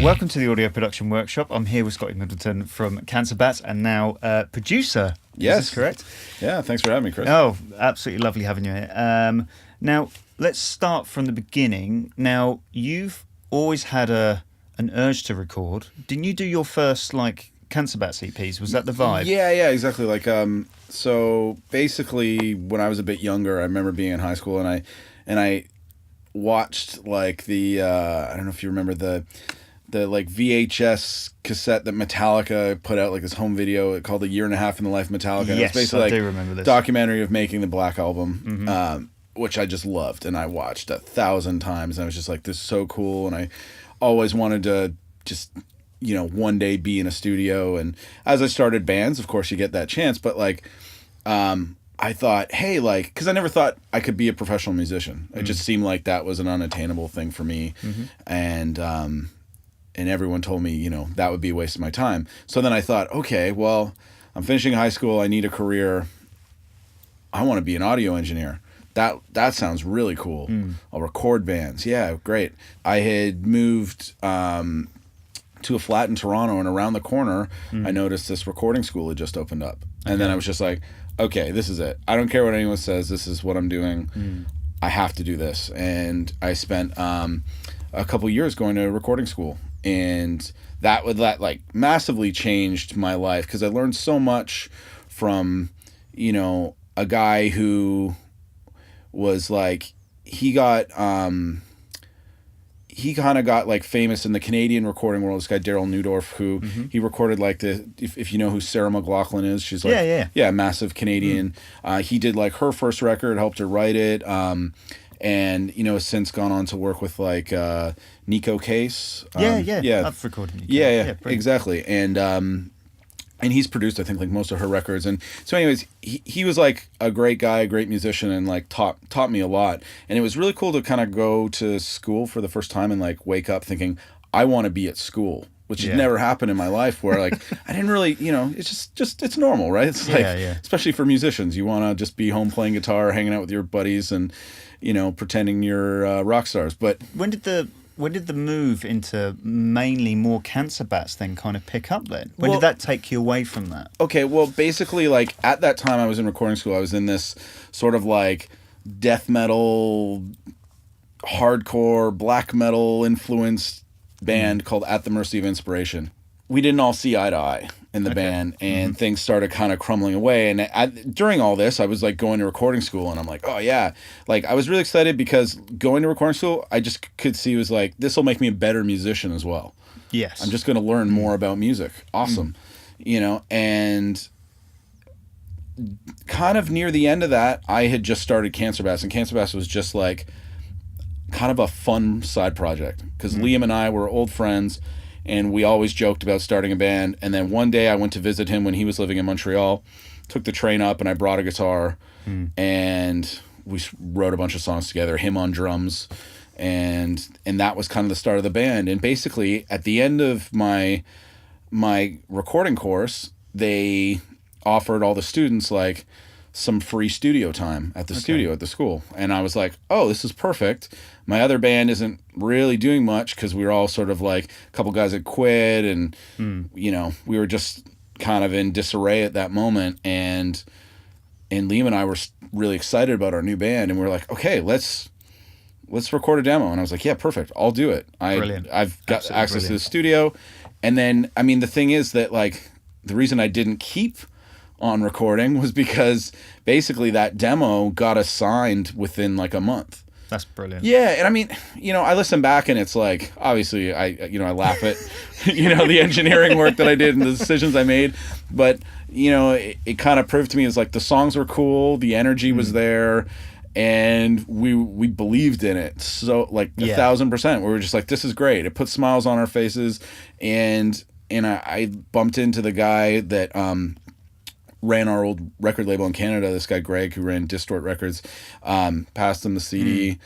Welcome to the Audio Production Workshop. I'm here with Scotty Middleton from Cancer Bats and now producer. Yes. Is this correct? Yeah, thanks for having me, Chris. Oh, absolutely lovely having you here. Now, let's start from the beginning. Now, you've always had an urge to record. Didn't you do your first, Cancer Bats EPs? Was that the vibe? Yeah, exactly. So basically, when I was a bit younger, I remember being in high school, and I watched I don't know if you remember the VHS cassette that Metallica put out, this home video called A Year and a Half in the Life of Metallica. Yes, it's basically I do remember this. Documentary of making the Black Album, which I just loved, and I watched 1,000 times, and I was just like, this is so cool, and I always wanted to just, one day be in a studio. And as I started bands, of course you get that chance, but I thought, hey, because I never thought I could be a professional musician. It just seemed like that was an unattainable thing for me. And everyone told me, that would be a waste of my time. So then I thought, okay, well, I'm finishing high school. I need a career. I want to be an audio engineer. That sounds really cool. I'll record bands. Yeah, great. I had moved to a flat in Toronto, and around the corner, I noticed this recording school had just opened up. And then I was just like, okay, this is it. I don't care what anyone says. This is what I'm doing. I have to do this. And I spent a couple years going to recording school. And that massively changed my life, because I learned so much from, a guy who was he kind of got famous in the Canadian recording world. This guy Daryl Newdorf, who he recorded if you know who Sarah McLachlan is, she's massive Canadian. He did her first record, helped her write it, and has since gone on to work with Nico Case. I've recorded Nico. Yeah, exactly. And he's produced, I think, most of her records. And so anyways, he was a great guy, a great musician, and taught me a lot. And it was really cool to kind of go to school for the first time and wake up thinking, I want to be at school, which had never happened in my life, where I didn't really, it's just it's normal, right? It's especially for musicians, you want to just be home playing guitar, hanging out with your buddies, and pretending you're rock stars. But when did the move into mainly more Cancer Bats then kind of pick up then? When did that take you away from that? Okay, well, basically, at that time I was in recording school, I was in this sort of death metal, hardcore, black metal influenced band called At the Mercy of Inspiration. We didn't all see eye to eye in the band, and things started kind of crumbling away. And during all this, I was going to recording school, and I'm like, oh yeah. I was really excited, because going to recording school, I just could see was this will make me a better musician as well. Yes. I'm just going to learn more about music. Awesome. And kind of near the end of that, I had just started Cancer Bats, and Cancer Bats was just kind of a fun side project, because Liam and I were old friends, and we always joked about starting a band. And then one day I went to visit him when he was living in Montreal, took the train up, and I brought a guitar, and we wrote a bunch of songs together, him on drums, and that was kind of the start of the band. And basically, at the end of my recording course, they offered all the students some free studio time at the studio at the school. And I was like, oh, this is perfect. My other band isn't really doing much, because we were all sort of a couple guys had quit, and we were just kind of in disarray at that moment. And Liam and I were really excited about our new band, and we were like, okay, let's record a demo. And I was like, yeah, perfect, I'll do it. Brilliant. I've got Absolutely access brilliant. to the studio. And then, the thing is that the reason I didn't keep on recording was because basically that demo got us signed within a month. That's brilliant. Yeah, and I listen back, and it's obviously I laugh at the engineering work that I did and the decisions I made, but it kind of proved to me the songs were cool, the energy was there, and we believed in it. So 1,000%. We were just this is great. It put smiles on our faces, and I bumped into the guy that ran our old record label in Canada, this guy Greg, who ran Distort Records, passed him the CD,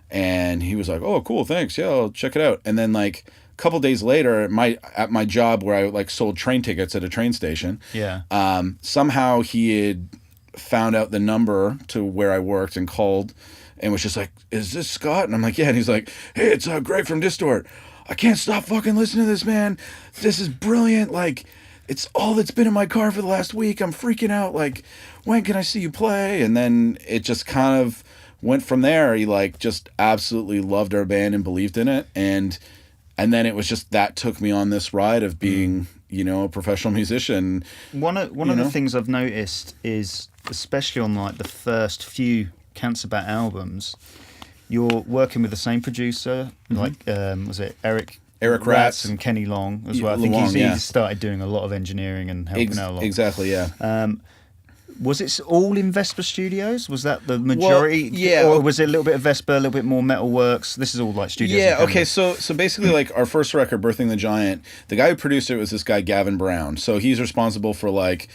and he was like, oh, cool, thanks, yeah, I'll check it out. And then a couple days later, at my job where I sold train tickets at a train station, somehow he had found out the number to where I worked and called, and was just like, is this Scott? And I'm like, yeah. And he's like, hey, it's Greg from Distort. I can't stop fucking listening to this, man. This is brilliant. Like, it's all that's been in my car for the last week. I'm freaking out. Like, when can I see you play? And then it just kind of went from there. He like just absolutely loved our band and believed in it. And then it was just that took me on this ride of being, you know, a professional musician. One of the things I've noticed is, especially on like the first few Cancer Bat albums, you're working with the same producer, like was it Eric Ratz and Kenny Long as well. I think he's started doing a lot of engineering and helping out a lot. Exactly, yeah. Was it all in Vesper Studios? Was that the majority? Well, yeah. Or was it a little bit of Vesper, a little bit more Metalworks? This is all like studios. Yeah, okay, so basically like our first record, Birthing the Giant, the guy who produced it was this guy, Gavin Brown. So he's responsible for like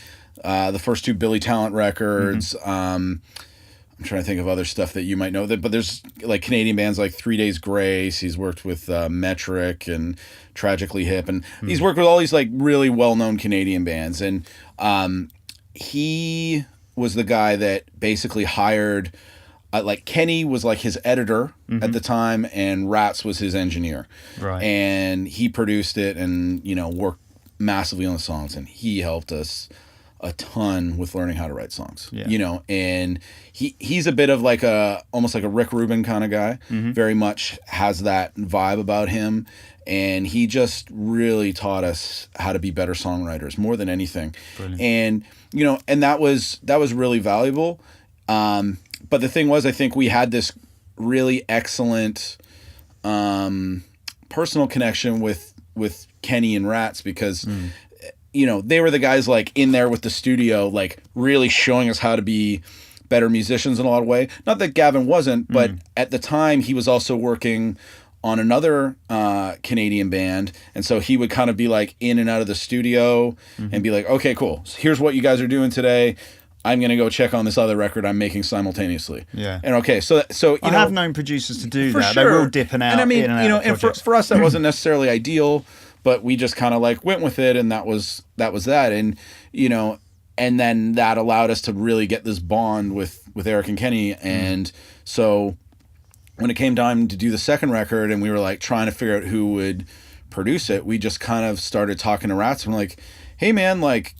the first 2 Billy Talent records. I'm trying to think of other stuff that you might know. But there's like Canadian bands like 3 Days Grace. He's worked with Metric and Tragically Hip. And he's worked with all these like really well-known Canadian bands. And he was the guy that basically hired, like Kenny was like his editor at the time, and Ratz was his engineer. Right. And he produced it and, you know, worked massively on the songs. And he helped us a ton with learning how to write songs, you know, and he's a bit of like almost like a Rick Rubin kind of guy, very much has that vibe about him. And he just really taught us how to be better songwriters more than anything. Brilliant. And, you know, and that was really valuable. But the thing was, I think we had this really excellent personal connection with Kenny and Ratz because you know, they were the guys like in there with the studio, like really showing us how to be better musicians in a lot of way. Not that Gavin wasn't, but at the time he was also working on another Canadian band. And so he would kind of be like in and out of the studio and be like, okay, cool. So here's what you guys are doing today. I'm going to go check on this other record I'm making simultaneously. Yeah. And okay, so you know, have known producers to do that. Sure. They're all dipping out. And I mean, in and you know, out and for us that wasn't necessarily ideal, but we just kind of like went with it, and that was that. And you know, and then that allowed us to really get this bond with Eric and Kenny. And so when it came time to do the second record, and we were like trying to figure out who would produce it, we just kind of started talking to Ratz and like, hey man, like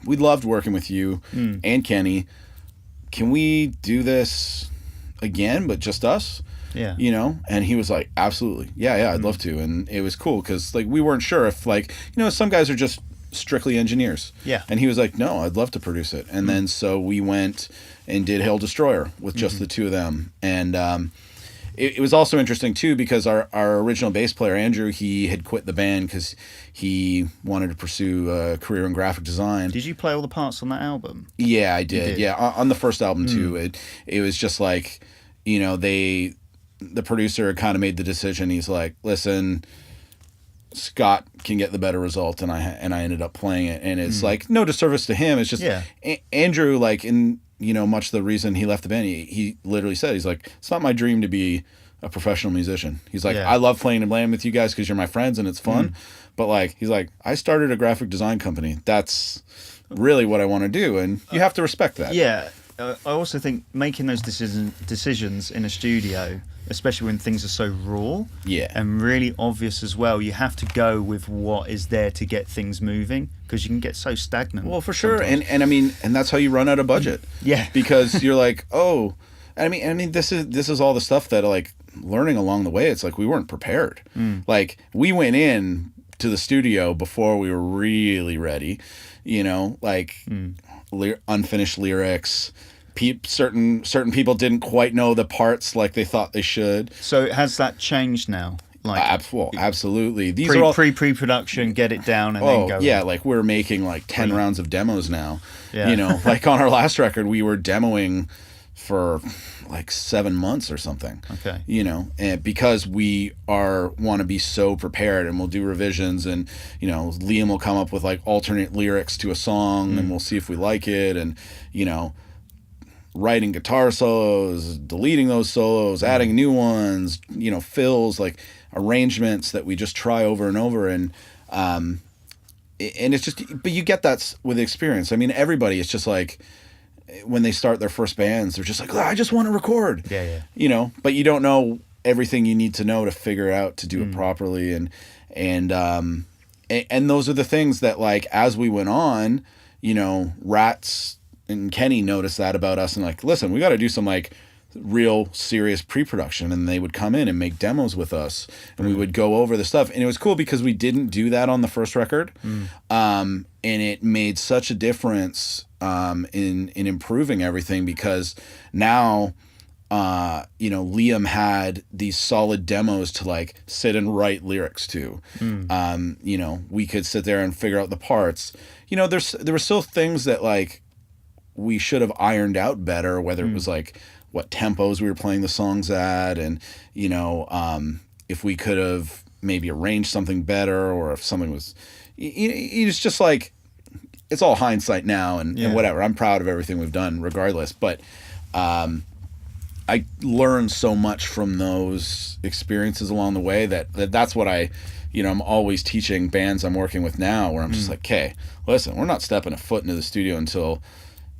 we loved working with you and Kenny. Can we do this again, but just us? Yeah. You know? And he was like, absolutely. Yeah, I'd love to. And it was cool because like we weren't sure if like, you know, some guys are just strictly engineers. Yeah. And he was like, no, I'd love to produce it. And then so we went and did Hail Destroyer with just the two of them. And it was also interesting too because our original bass player, Andrew, he had quit the band because he wanted to pursue a career in graphic design. Did you play all the parts on that album? Yeah, I did. Yeah, on the first album too. It was just like, you know, the producer kind of made the decision. He's like, listen, Scott can get the better result, and I ended up playing it. And it's like no disservice to him. It's just Andrew, like in, you know, much the reason he left the band, he literally said, he's like, it's not my dream to be a professional musician. He's like, I love playing and playing with you guys because you're my friends and it's fun. But like, he's like, I started a graphic design company. That's really what I want to do. And you have to respect that. Yeah. I also think making those decisions in a studio, especially when things are so raw and really obvious as well, you have to go with what is there to get things moving because you can get so stagnant. Well, for sure. And I mean, and that's how you run out of budget. Because you're like, oh, I mean, this is all the stuff that like learning along the way. It's like we weren't prepared. Like we went in to the studio before we were really ready, you know, like unfinished lyrics. Certain people didn't quite know the parts like they thought they should. So has that changed now? Like absolutely. These are all pre-production, get it down and then go. Yeah, like we're making like 10 rounds of demos now. Yeah. You know, like on our last record we were demoing for like 7 months or something. Okay. You know, and because we want to be so prepared, and we'll do revisions, and you know, Liam will come up with like alternate lyrics to a song and we'll see if we like it, and you know, writing guitar solos, deleting those solos, adding new ones, you know, fills, like arrangements that we just try over and over. And it's just, but you get that with experience. I mean, everybody, it's just like when they start their first bands, they're just like, I just want to record. You know, but you don't know everything you need to know to figure out to do it properly, and those are the things that, like, as we went on, you know, Rats and Kenny noticed that about us and like, listen, we got to do some like real serious pre-production, and they would come in and make demos with us, and we would go over the stuff, and it was cool because we didn't do that on the first record, and it made such a difference in improving everything, because now you know, Liam had these solid demos to like sit and write lyrics to. You know, we could sit there and figure out the parts. You know, there were still things that like we should have ironed out better, whether it was like what tempos we were playing the songs at, and you know, if we could have maybe arranged something better, or if something was, it's just like, it's all hindsight now, and whatever. I'm proud of everything we've done regardless, but I learned so much from those experiences along the way that's what you know, I'm always teaching bands I'm working with now, where I'm just like, okay, listen, we're not stepping a foot into the studio until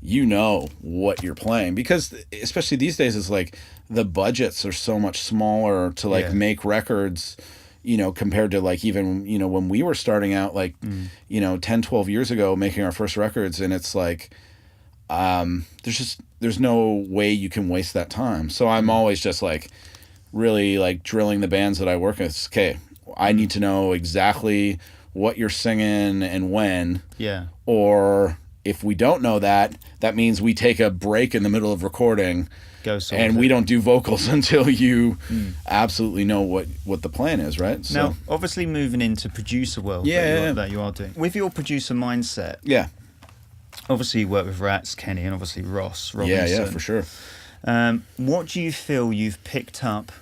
you know what you're playing, because especially these days, it's like the budgets are so much smaller to like make records, you know, compared to like even, you know, when we were starting out, like, you know, 10, 12 years ago making our first records, and it's like, there's no way you can waste that time. So I'm always just like really like drilling the bands that I work with. Okay, I need to know exactly what you're singing and when. Yeah. Or if we don't know that, that means we take a break in the middle of recording, and we don't do vocals until you absolutely know what the plan is, right? So, now, obviously moving into producer world that you are doing. With your producer mindset, obviously you work with Rats, Kenny, and obviously Ross Robinson. Yeah, for sure. What do you feel you've picked up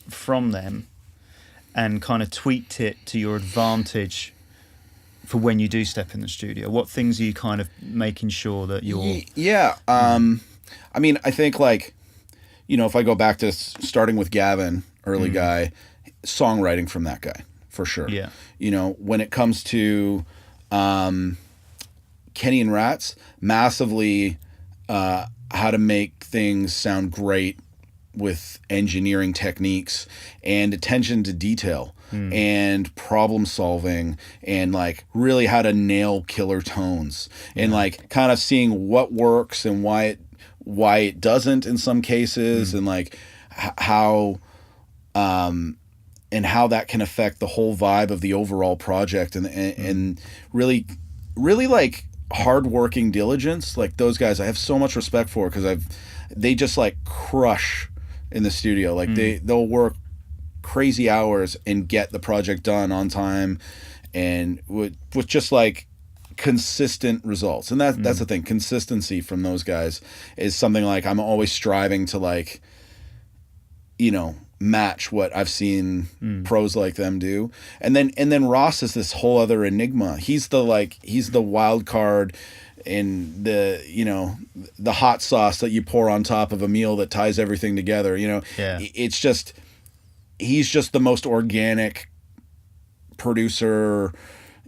from them and kind of tweaked it to your advantage for when you do step in the studio? What things are you kind of making sure that you're... I mean, I think, like, you know, if I go back to starting with Gavin, early guy, songwriting from that guy, for sure. Yeah. You know, when it comes to Kenny and Rats, massively how to make things sound great with engineering techniques and attention to detail and problem solving, and like really how to nail killer tones, and like kind of seeing what works and why it doesn't in some cases, and like how and how that can affect the whole vibe of the overall project, and really like hardworking diligence. Like those guys I have so much respect for, because they just like crush in the studio. Like they'll work crazy hours and get the project done on time, and with just like consistent results. And that's the thing, consistency from those guys is something like I'm always striving to, like, you know, match what I've seen pros like them do. And then Ross is this whole other enigma. He's the wild card in the, you know, the hot sauce that you pour on top of a meal that ties everything together, you know. It's just, he's just the most organic producer,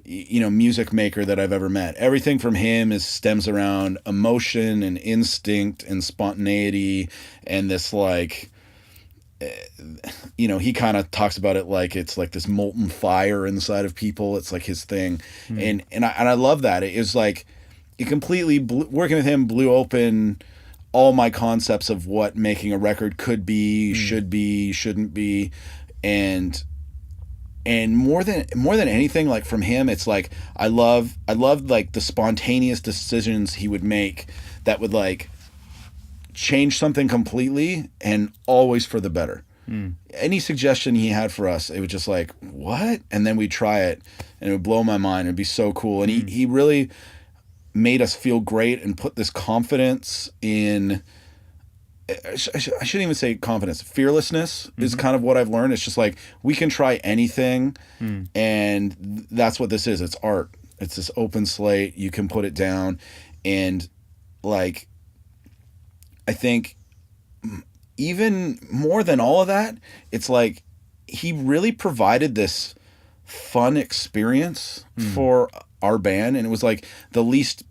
you know, music maker that I've ever met. Everything from him stems around emotion and instinct and spontaneity, and this, like, you know, he kind of talks about it like it's like this molten fire inside of people. It's like his thing. And I love that. It is like, it completely working with him blew open all my concepts of what making a record could be, should be, shouldn't be. And more than anything, like from him, it's like I loved like the spontaneous decisions he would make that would like change something completely, and always for the better. Any suggestion he had for us, it was just like, what? And then we'd try it, and it would blow my mind. It'd be so cool. And he really made us feel great and put this confidence in, I shouldn't even say confidence, fearlessness is kind of what I've learned. It's just like, we can try anything, and that's what this is. It's art. It's this open slate. You can put it down. And like, I think even more than all of that, it's like he really provided this fun experience for our band, and it was like the least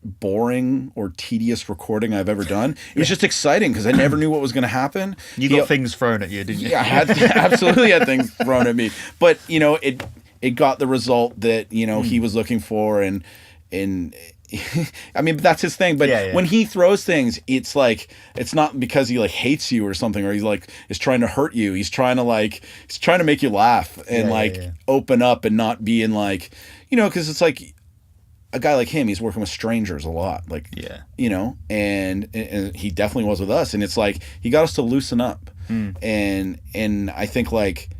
boring or tedious recording I've ever done. It was just exciting because I never knew what was going to happen. You got things thrown at you, didn't you? Yeah, absolutely had things thrown at me. But, it got the result that, he was looking for, and I mean, that's his thing. But when he throws things, it's like, it's not because he like hates you or something, or he's like is trying to hurt you. He's trying to make you laugh and open up and not being like, because it's like a guy like him, he's working with strangers a lot, and he definitely was with us, and it's like he got us to loosen up, and I think like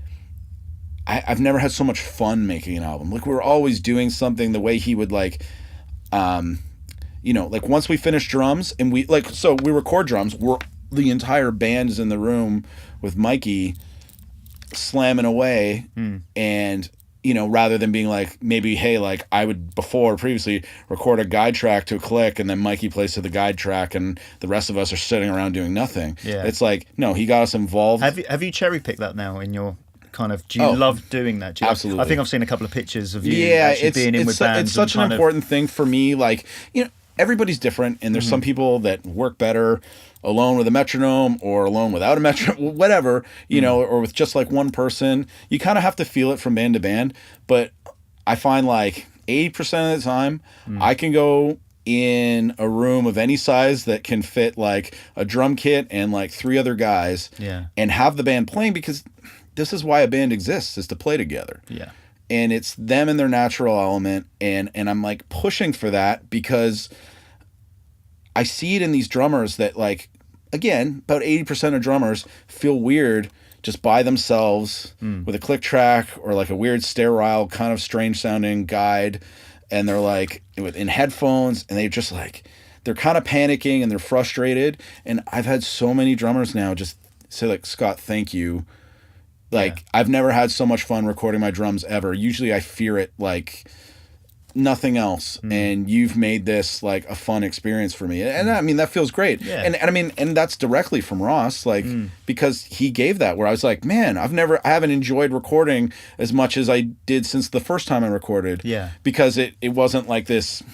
I've never had so much fun making an album. Like, we were always doing something the way he would like. Like once we finish drums and we record drums, the entire band is in the room with Mikey slamming away, and rather than being like, maybe, hey, like I would previously record a guide track to a click and then Mikey plays to the guide track and the rest of us are sitting around doing nothing. It's like, no, he got us involved. Have you cherry picked that now in your kind of, do you love doing that? Absolutely. I think I've seen a couple of pictures of you actually being in with bands. It's such an important thing for me. Like, everybody's different, and there's some people that work better alone with a metronome or alone without a metronome, whatever, or with just like one person. You kind of have to feel it from band to band. But I find like 80% of the time, I can go in a room of any size that can fit like a drum kit and like 3 other guys, and have the band playing, because this is why a band exists, is to play together. Yeah. And it's them in their natural element, and I'm like pushing for that, because I see it in these drummers that, like, again, about 80% of drummers feel weird just by themselves with a click track or like a weird sterile kind of strange sounding guide, and they're like in headphones, and they just like, they're kind of panicking and they're frustrated. And I've had so many drummers now just say like, Scott, thank you. Like, I've never had so much fun recording my drums ever. Usually I fear it like nothing else. And you've made this like a fun experience for me. And I mean, that feels great. Yeah. And I mean, and that's directly from Ross, like, because he gave that, where I was like, man, I haven't enjoyed recording as much as I did since the first time I recorded. Yeah. Because it wasn't like this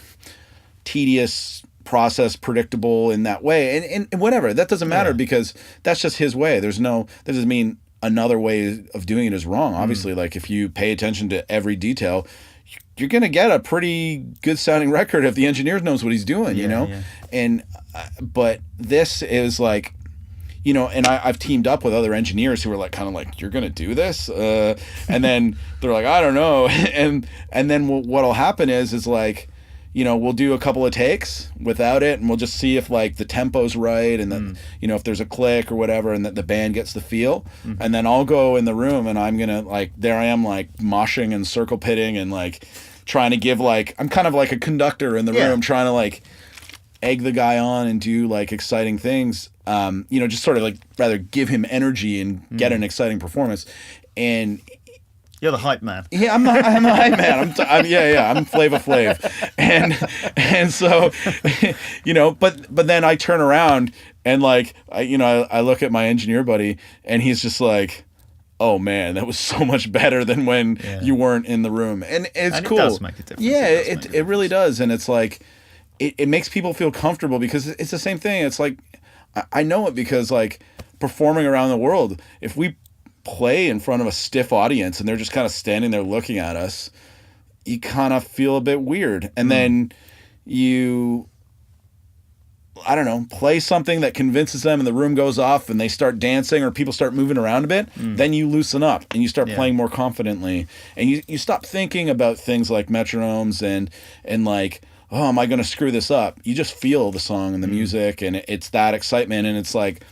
tedious process, predictable in that way. And whatever, that doesn't matter, because that's just his way. That doesn't mean another way of doing it is wrong. Obviously, like, if you pay attention to every detail, you're going to get a pretty good sounding record if the engineer knows what he's doing, you know? Yeah. And, but this is like, you know, and I've teamed up with other engineers who are like, kind of like, you're going to do this? And then they're like, I don't know. And then what'll happen is like, you know, we'll do a couple of takes without it, and we'll just see if like the tempo's right, and then, you know, if there's a click or whatever, and that the band gets the feel. And then I'll go in the room, and I'm gonna, like, there I am, like, moshing and circle pitting and like trying to give, like, I'm kind of like a conductor in the room, trying to like egg the guy on and do like exciting things, you know, just sort of like rather give him energy and get an exciting performance. And you're the hype man. Yeah, I'm the hype man. I'm Flava Flav, and so, you know, but then I turn around and like I look at my engineer buddy, and he's just like, oh man, that was so much better than when you weren't in the room, and it's cool. It does make a difference. Yeah, it really does, and it's like it makes people feel comfortable, because it's the same thing. It's like, I know it because like performing around the world, if we play in front of a stiff audience and they're just kind of standing there looking at us, you kind of feel a bit weird. And then you, I don't know, play something that convinces them, and the room goes off and they start dancing, or people start moving around a bit, then you loosen up and you start playing more confidently, and you stop thinking about things like metronomes and like, oh, am I going to screw this up? You just feel the song and the music, and it's that excitement. And it's like,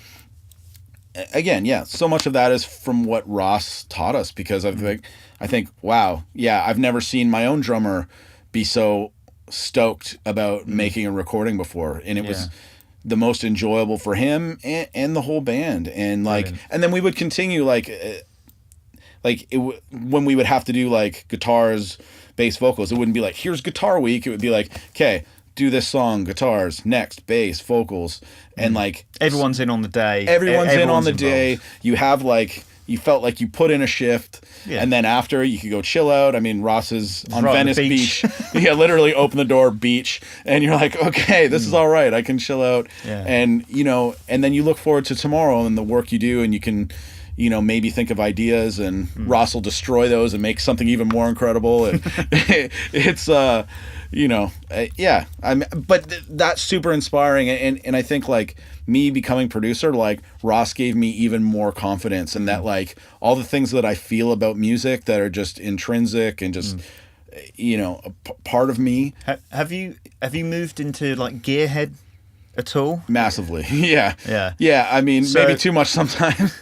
again, so much of that is from what Ross taught us, because I think, wow, I've never seen my own drummer be so stoked about making a recording before, and it was the most enjoyable for him and the whole band. And like, and then we would continue when we would have to do like guitars, bass, vocals, it wouldn't be like, here's guitar week. It would be like, okay, do this song, guitars, next, bass, vocals, and like everyone's in on the day. Everyone's in on the day. You have like, you felt like you put in a shift, and then after you could go chill out. I mean, Ross is on right on the Venice beach. Yeah, literally open the door, beach, and you're like, okay, this is all right. I can chill out, and and then you look forward to tomorrow and the work you do, and you can, maybe think of ideas, and Ross will destroy those and make something even more incredible. And it's but that's super inspiring, and I think like me becoming producer, like Ross gave me even more confidence, and that like all the things that I feel about music that are just intrinsic and just a part of me. Have you moved into like gearhead at all? Massively. Yeah. I mean, So- maybe too much sometimes.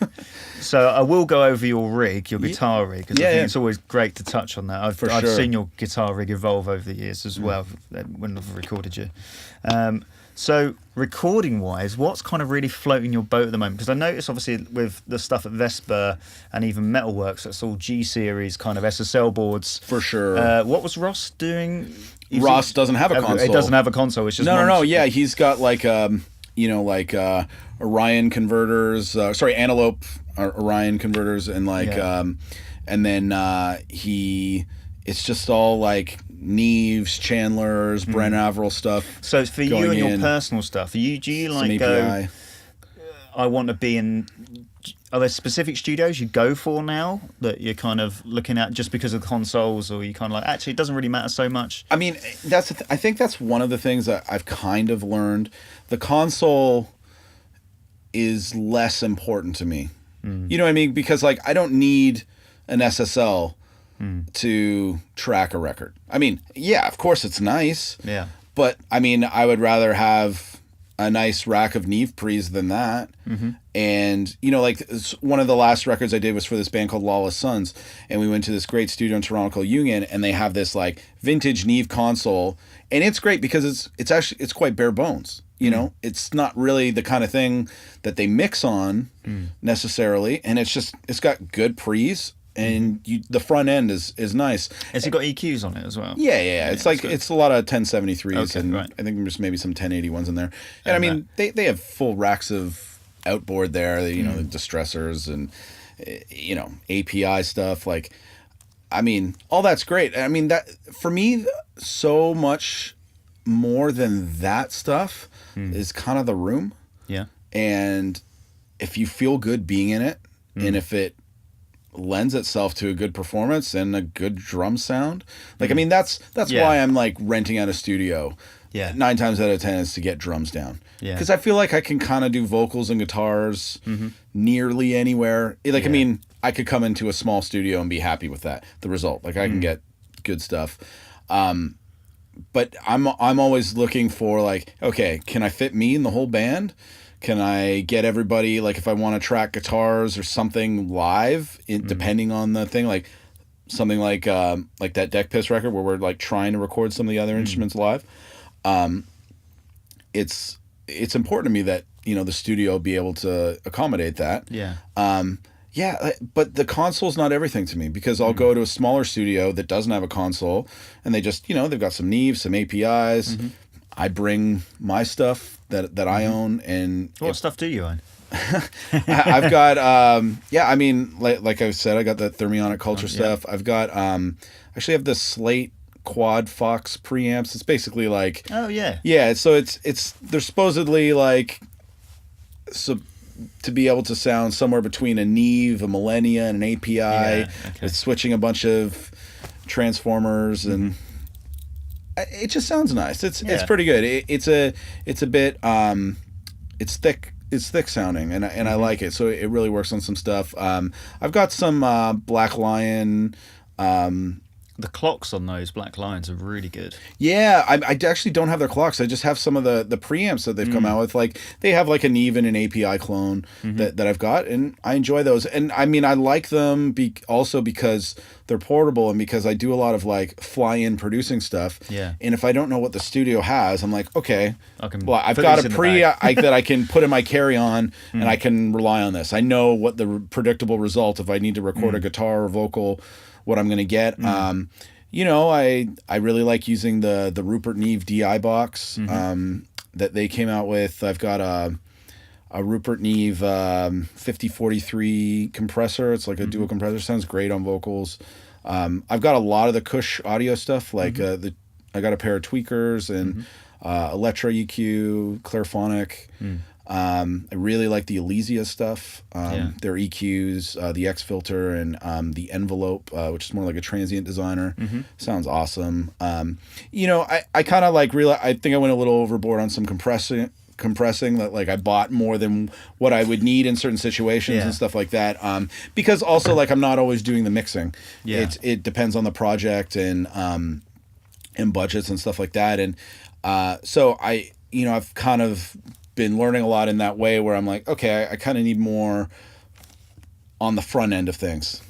So I will go over your rig, your guitar rig, because I think Yeah. it's always great to touch on that. I've sure. seen your guitar rig evolve over the years as well when I've recorded you. So recording-wise, what's kind of really floating your boat at the moment? Because I notice obviously with the stuff at Vesper and even Metalworks, that's all G-series kind of SSL boards. For sure. What was Ross doing? Ross doesn't have a console. It doesn't have a console. It's just No. Yeah, he's got like Orion converters. Antelope Orion converters, and like and then it's just all like Neves, Chandlers, Brent Averill stuff. So for you going and your in, personal stuff, do you some like go? API. I want to be in. Are there specific studios you go for now that you're kind of looking at just because of the consoles, or you kind of like actually it doesn't really matter so much? I mean, I think that's one of the things that I've kind of learned. The console is less important to me. You know what I mean? Because like I don't need an SSL to track a record. I mean, yeah, of course it's nice. Yeah. But I mean, I would rather have a nice rack of Neve pre's than that. And like one of the last records I did was for this band called Lawless Sons, and we went to this great studio in Toronto called Union, and they have this like vintage Neve console, and it's great because it's quite bare bones. It's not really the kind of thing that they mix on necessarily, and it's got good pre's, and the front end is nice. Has it got EQs on it as well? Yeah. It's like it's a lot of 1073s, Okay, and right. I think there's maybe some 1081s in there. And I mean, they have full racks of outboard there. The distressors and API stuff. Like, I mean, all that's great. I mean, that for me, so much more than that stuff is kind of the room. Yeah. And if you feel good being in it, and if it lends itself to a good performance and a good drum sound, like I mean, that's why I'm like renting out a studio. Yeah. 9 times out of 10 is to get drums down. Yeah. Because I feel like I can kind of do vocals and guitars nearly anywhere. Like I mean, I could come into a small studio and be happy with the result. Like I can get good stuff. But I'm always looking for like, okay, can I fit me in the whole band? Can I get everybody, like if I want to track guitars or something live, depending on the thing, like something like that Deck Piss record where we're like trying to record some of the other instruments live. It's important to me that the studio be able to accommodate that. Yeah. But the console's not everything to me, because I'll go to a smaller studio that doesn't have a console, and they just, they've got some Neves, some APIs. I bring my stuff that I own, and What stuff do you own? I've got I mean, like I said, I got the Thermionic Culture stuff. I've got actually have the Slate Quad Fox preamps. It's basically like so it's they're supposedly like to be able to sound somewhere between a Neve, a Millennia, and an API. It's switching a bunch of transformers, and it just sounds nice. It's pretty good. It's a bit it's thick sounding, and I like it. So it really works on some stuff. I've got some Black Lion. The clocks on those Black Lions are really good. Yeah, I actually don't have their clocks. I just have some of the preamps that they've come out with. Like they have like a Neve and an API clone that I've got, and I enjoy those. And I mean, I like them also because they're portable, and because I do a lot of like fly-in producing stuff. Yeah. And if I don't know what the studio has, I'm like, okay, I've put got these a in the pre bag. that I can put in my carry-on, and I can rely on this. I know what the predictable result if I need to record a guitar or vocal, what I'm going to get. I really like using the Rupert Neve DI box that they came out with. I've got a Rupert Neve 5043 compressor. It's like a dual compressor. Sounds great on vocals. I've got a lot of the Kush audio stuff. Like I got a pair of tweakers and Electro EQ, Clairphonic. I really like the Elysia stuff. Their EQs, the X filter, and the envelope, which is more like a transient designer. Sounds awesome. I kind of like I think I went a little overboard on some compressing that like I bought more than what I would need in certain situations and stuff like that. Because also like I'm not always doing the mixing. It depends on the project and budgets and stuff like that. And so I've kind of been learning a lot in that way where I'm like, okay, I kind of need more on the front end of things.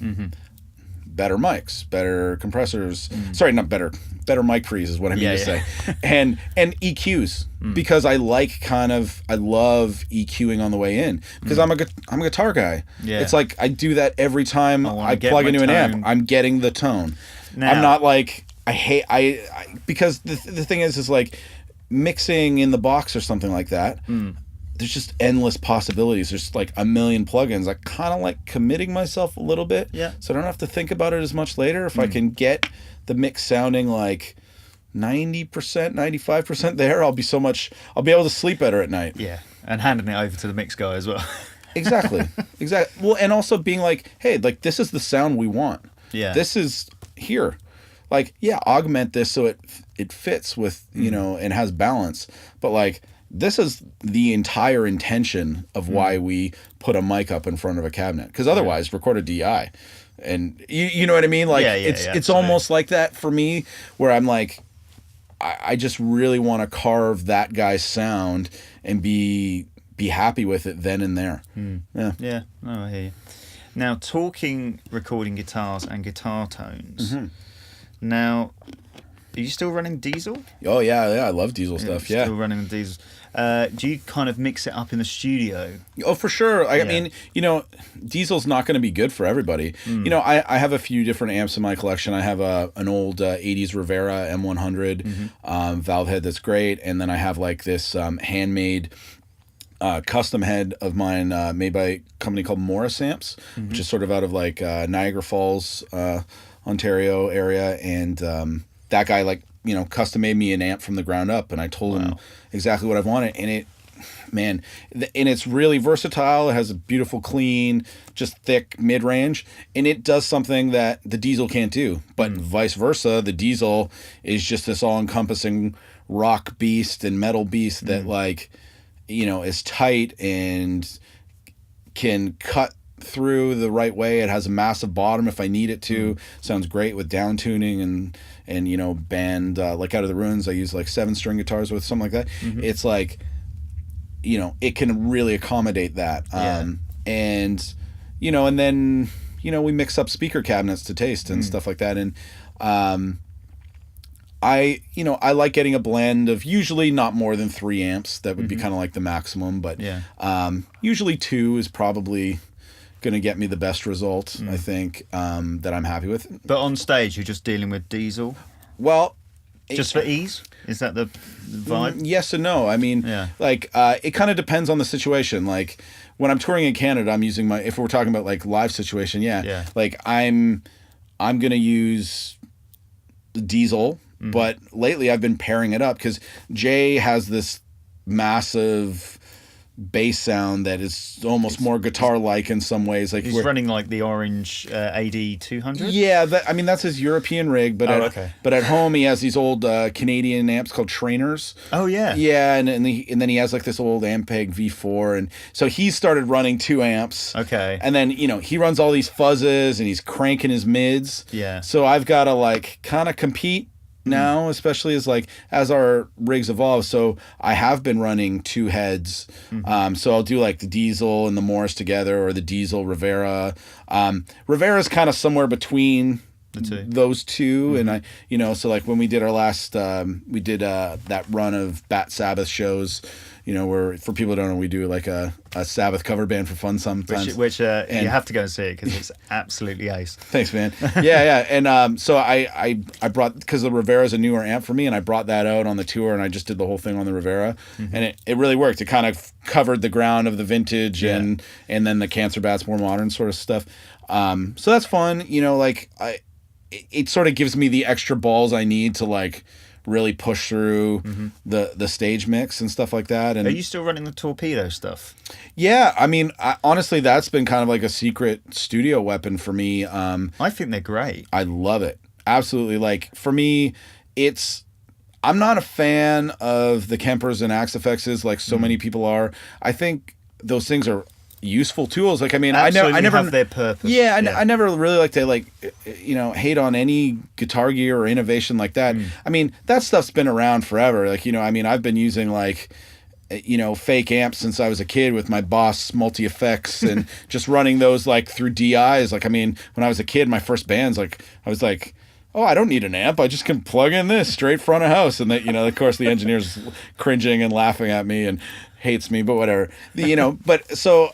Better mics, better compressors. Sorry, not better. Better mic pre's is what I mean to say. And EQs because I love EQing on the way in because I'm a guitar guy. It's like I do that every time I plug into an amp. I'm getting the tone. Now, I'm not like because the thing is like mixing in the box or something like that. There's just endless possibilities. There's like a million plugins. I kind of like committing myself a little bit, so I don't have to think about it as much later. If I can get the mix sounding like 90%, 95% there, I'll be able to sleep better at night. Yeah, and handing it over to the mix guy as well. Exactly. Well, and also being like, hey, like this is the sound we want. This is here. Like, augment this so it fits with, and has balance. But like, this is the entire intention of why we put a mic up in front of a cabinet. Because otherwise, record a DI. And you know what I mean? Like, it's almost like that for me, where I'm like, I just really want to carve that guy's sound and be happy with it then and there. Yeah. Oh, I hear you. Now, talking recording guitars and guitar tones. Now, are you still running diesel? Oh yeah, I love diesel stuff. Still running the diesel. Do you kind of mix it up in the studio? Oh, for sure. I mean, diesel's not going to be good for everybody. I have a few different amps in my collection. I have an old 80s Rivera M100 valve head that's great, and then I have like this handmade custom head of mine made by a company called Morris Amps, which is sort of out of like Niagara Falls, Ontario area, and that guy like custom made me an amp from the ground up, and I told him exactly what I wanted, and it's really versatile. It has a beautiful, clean, just thick mid-range, and it does something that the diesel can't do, but vice versa. The diesel is just this all-encompassing rock beast and metal beast that like is tight and can cut through the right way. It has a massive bottom if I need it to. Sounds great with down tuning and band like Out of the Ruins I use like 7-string guitars with, something like that. It's like it can really accommodate that. And and then we mix up speaker cabinets to taste and stuff like that. And I like getting a blend of usually not more than 3 amps. That would be kind of like the maximum, but usually 2 is probably going to get me the best result, I think, that I'm happy with. But on stage, you're just dealing with diesel? Well, just for ease? Is that the vibe? Yes and no. I mean, like, it kind of depends on the situation. Like, when I'm touring in Canada, I'm using if we're talking about like live situation, like I'm going to use diesel, but lately I've been pairing it up because Jay has this massive bass sound that is almost more guitar-like in some ways. Like he's running like the orange AD 200. Yeah, that's his European rig. But but at home he has these old Canadian amps called Trainers. Oh yeah. Yeah, and then he has like this old Ampeg V4, and so he started running 2 amps. Okay. And then he runs all these fuzzes and he's cranking his mids. Yeah. So I've got to like kind of compete now, especially as our rigs evolve. So I have been running 2 heads. So I'll do like the diesel and the Morris together, or the diesel Rivera. Rivera's kind of somewhere between The two. those two, and I, so like when we did our last, we did that run of Bat Sabbath shows, where for people who don't know, we do like a Sabbath cover band for fun sometimes. Which you have to go and see it because it's absolutely ace. Thanks, man. Yeah. And so I brought, because the Rivera is a newer amp for me, and I brought that out on the tour, and I just did the whole thing on the Rivera, and it really worked. It kind of covered the ground of the vintage and then the Cancer Bat's more modern sort of stuff. So that's fun. It sort of gives me the extra balls I need to like really push through the stage mix and stuff like that. And are you still running the Torpedo stuff? Yeah, I mean, honestly, that's been kind of like a secret studio weapon for me. I think they're great. I love it. Absolutely. Like, for me, I'm not a fan of the Kempers and Axe FXs like so many people are. I think those things are useful tools. Like, I mean, I never have their purpose. Yeah, I never really like to like, hate on any guitar gear or innovation like that. I mean, that stuff's been around forever. Like, I mean, I've been using like, fake amps since I was a kid with my Boss multi effects and just running those like through DIs. Like, I mean, when I was a kid, my first bands, like, I was like, oh, I don't need an amp. I just can plug in this straight front of house. And that, of course, the engineer's cringing and laughing at me and hates me, but whatever. But so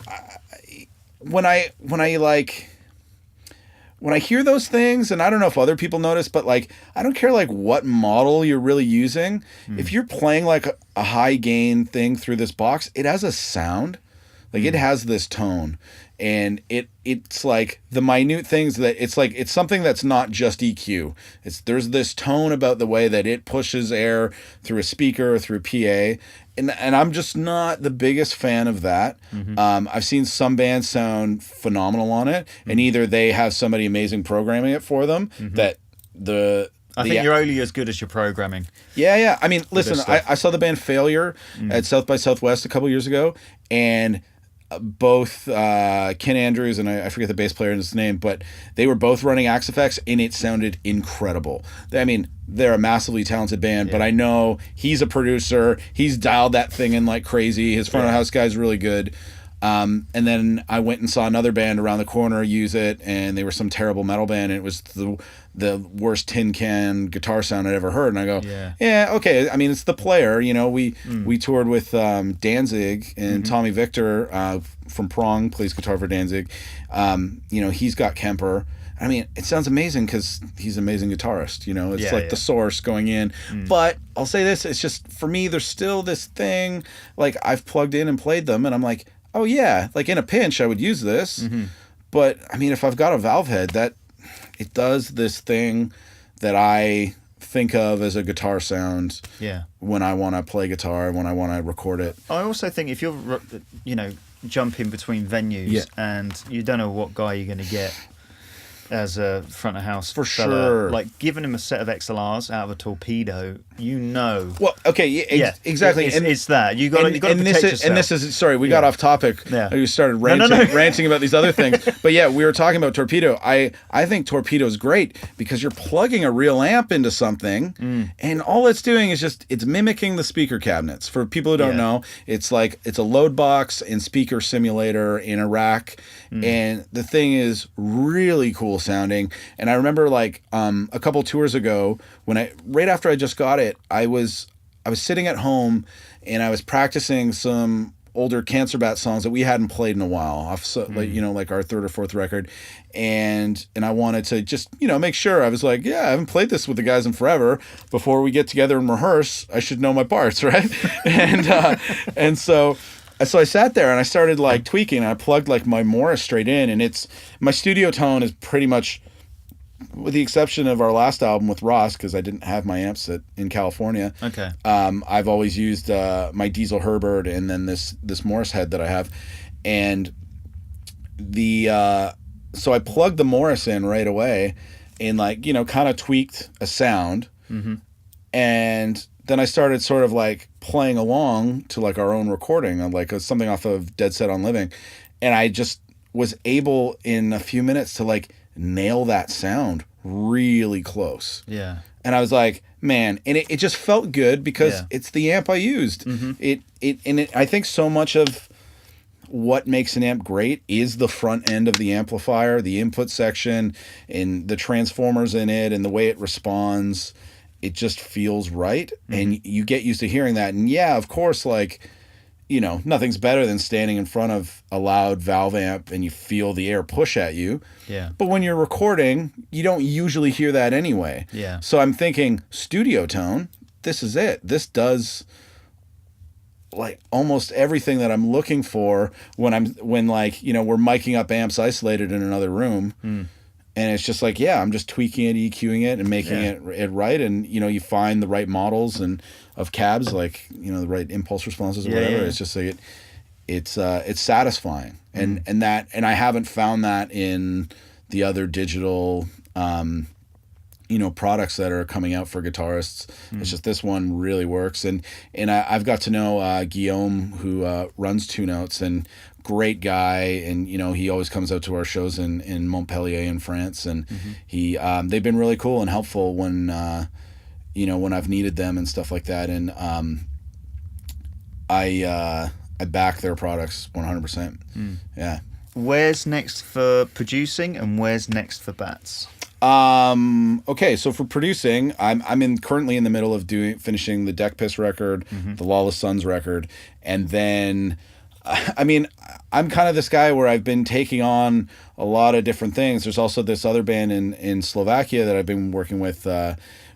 when I hear those things, and I don't know if other people notice, but like, I don't care like what model you're really using. If you're playing like a high gain thing through this box, it has a sound. Like, it has this tone, and it's like the minute things that it's something that's not just EQ. There's this tone about the way that it pushes air through a speaker or through PA, and I'm just not the biggest fan of that. I've seen some bands sound phenomenal on it, and either they have somebody amazing programming it for them that I think you're only as good as your programming. Yeah. I mean, listen, I saw the band Failure at South by Southwest a couple years ago, and both Ken Andrews and I forget the bass player's name, but they were both running Axe FX, and it sounded incredible. I mean, they're a massively talented band, but I know he's a producer. He's dialed that thing in like crazy. His front of house guy's really good. And then I went and saw another band around the corner use it, and they were some terrible metal band, and it was the worst tin can guitar sound I'd ever heard. And I go, yeah, okay. I mean, it's the player. We toured with Danzig, and Tommy Victor from Prong plays guitar for Danzig. He's got Kemper. I mean, it sounds amazing because he's an amazing guitarist. It's the source going in. But I'll say this, it's just, for me, there's still this thing, like, I've plugged in and played them, and I'm like, oh yeah, like in a pinch I would use this. But I mean, if I've got a valve head, that it does this thing that I think of as a guitar sound when I want to play guitar, when I want to record it. I also think if you're jumping between venues and you don't know what guy you're going to get as a front of house for fella, sure, like giving him a set of XLRs out of a Torpedo, well, okay, exactly, it's that you got to protect yourself. And this is sorry, we got off topic. We started ranting about these other things, but we were talking about Torpedo. I think Torpedo's great because you're plugging a real amp into something, and all it's doing is it's mimicking the speaker cabinets. For people who don't know, it's like it's a load box and speaker simulator in a rack, and the thing is really cool sounding. And I remember like a couple tours ago, when right after I just got it, I was sitting at home and I was practicing some older Cancer Bat songs that we hadn't played in a while, like our third or fourth record, and I wanted to just make sure. I was like, I haven't played this with the guys in forever. Before we get together and rehearse, I should know my parts, right? and so I sat there and I started like tweaking. I plugged like my Morris straight in, and my studio tone is pretty much, with the exception of our last album with Ross, because I didn't have my amps in California. Okay. I've always used my Diesel Herbert and then this Morris head that I have, and so I plugged the Morris in right away, and like kind of tweaked a sound, and then I started sort of like playing along to like our own recording of like something off of Dead Set on Living, and I just was able in a few minutes to like nail that sound really close. Yeah. And I was like, man, and it just felt good because it's the amp I used. I think so much of what makes an amp great is the front end of the amplifier, the input section, and the transformers in it, and the way it responds. It just feels right, and you get used to hearing that. And yeah, of course, like, you know, nothing's better than standing in front of a loud valve amp and you feel the air push at you. Yeah. But when you're recording, you don't usually hear that anyway. Yeah. So I'm thinking, studio tone, this is it. This does like almost everything that I'm looking for when like, you know, we're miking up amps isolated in another room. And it's just like, yeah, I'm just tweaking it, EQing it, and making it right. And, you know, you find the right models and of cabs, like, you know, the right impulse responses or whatever. It's just like it's satisfying. And I haven't found that in the other digital you know, products that are coming out for guitarists. It's just this one really works. And I've got to know Guillaume, who runs Two Notes, and great guy. And, you know, he always comes out to our shows in Montpellier in France. And they've been really cool and helpful when, you know, when I've needed them and stuff like that. And I back their products 100%. Yeah. Where's next for producing, and where's next for Bats? Okay, so for producing, I'm currently in the middle of finishing the Deck Piss record, the Lawless Sons record, and then, I mean, I'm kind of this guy where I've been taking on a lot of different things. There's also this other band in Slovakia that I've been working with,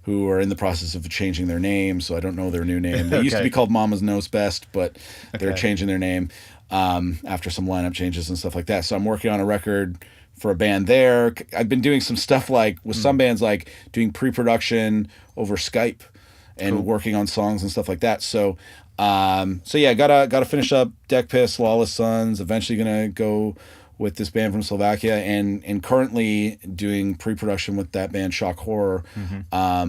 who are in the process of changing their name, so I don't know their new name. They used to be called Mama's Knows Best, but they're changing their name after some lineup changes and stuff like that. So I'm working on a record for a band there. I've been doing some stuff like with some bands, like doing pre-production over Skype and working on songs and stuff like that. So yeah, gotta finish up Deck Piss, Lawless Sons, eventually gonna go with this band from Slovakia, and currently doing pre-production with that band Shock Horror. Are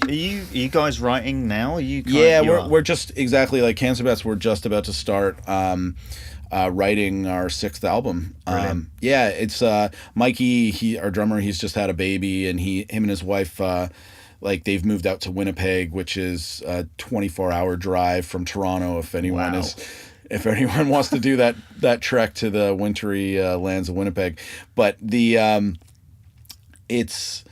you guys writing now? We're just exactly like Cancer Bats. We're just about to start writing our 6th album. Yeah, it's Mikey, our drummer, he's just had a baby, and him and his wife, like, they've moved out to Winnipeg, which is a 24-hour drive from Toronto. If anyone wants to do that trek to the wintry lands of Winnipeg. But it's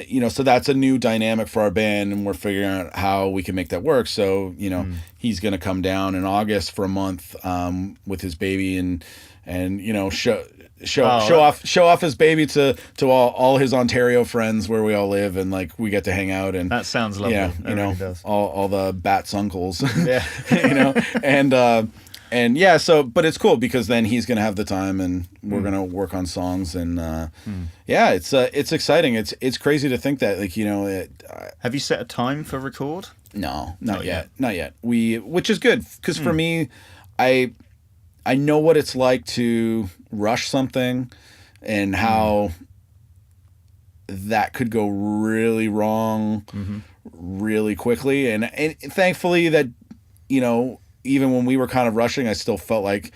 you know, so that's a new dynamic for our band, and we're figuring out how we can make that work. So, you know, he's going to come down in August for a month with his baby, and you know, show off his baby to all his Ontario friends where we all live, and like we get to hang out. And that sounds lovely. Yeah, you know, really all the Bats uncles. Yeah. You know, and yeah, so, but it's cool because then he's gonna have the time, and we're gonna work on songs, and yeah, it's exciting. It's crazy to think that, like, you know, have you set a time for record? No, not yet. Which is good, because for me, I know what it's like to rush something, and how that could go really wrong really quickly, and thankfully that, you know, even when we were kind of rushing, I still felt like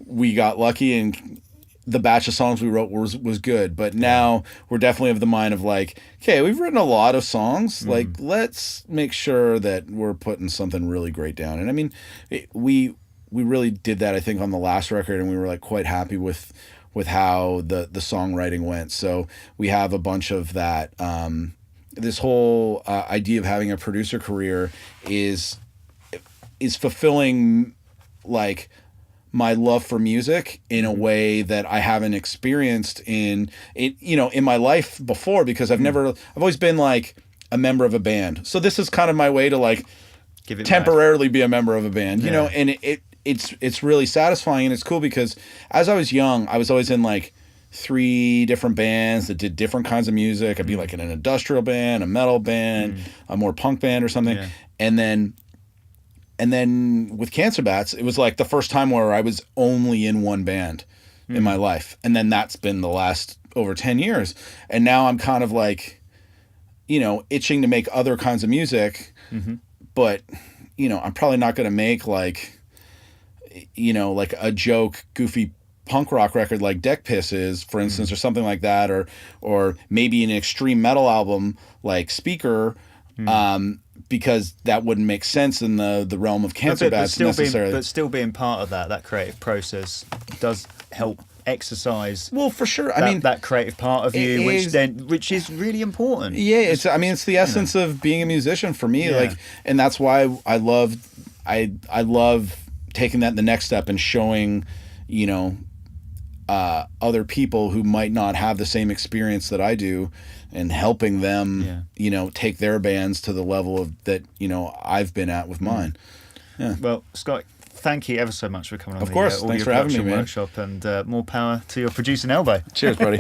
we got lucky, and the batch of songs we wrote was good. But now we're definitely of the mind of like, okay, we've written a lot of songs. Like, let's make sure that we're putting something really great down. And I mean, we really did that, I think, on the last record, and we were like quite happy with how the songwriting went. So we have a bunch of that. This whole idea of having a producer career is fulfilling, like, my love for music in a way that I haven't experienced in my life before, because I've always been like a member of a band. So this is kind of my way to like temporarily be a member of a band, you know, and it's really satisfying, and it's cool because as I was young, I was always in like 3 different bands that did different kinds of music. I'd be like in an industrial band, a metal band, a more punk band or something. Yeah. And then with Cancer Bats, it was like the first time where I was only in one band in my life. And then that's been the last over 10 years. And now I'm kind of like, you know, itching to make other kinds of music. But, you know, I'm probably not going to make like, you know, like a joke, goofy punk rock record like Deck Piss is, for instance, or something like that. Or maybe an extreme metal album like Speaker. because that wouldn't make sense in the realm of cancer bats necessarily. But still being part of that creative process does help exercise. Well, for sure. I mean, that creative part of you, which is really important. Yeah, it's the essence of being a musician for me. Like, and that's why I love taking that the next step and showing, other people who might not have the same experience that I do, and helping them, take their bands to the level of that, I've been at with mine. Yeah. Well, Scott, thank you ever so much for coming on. Of course, thanks for having me, man. Workshop, and more power to your producing elbow. Cheers, buddy.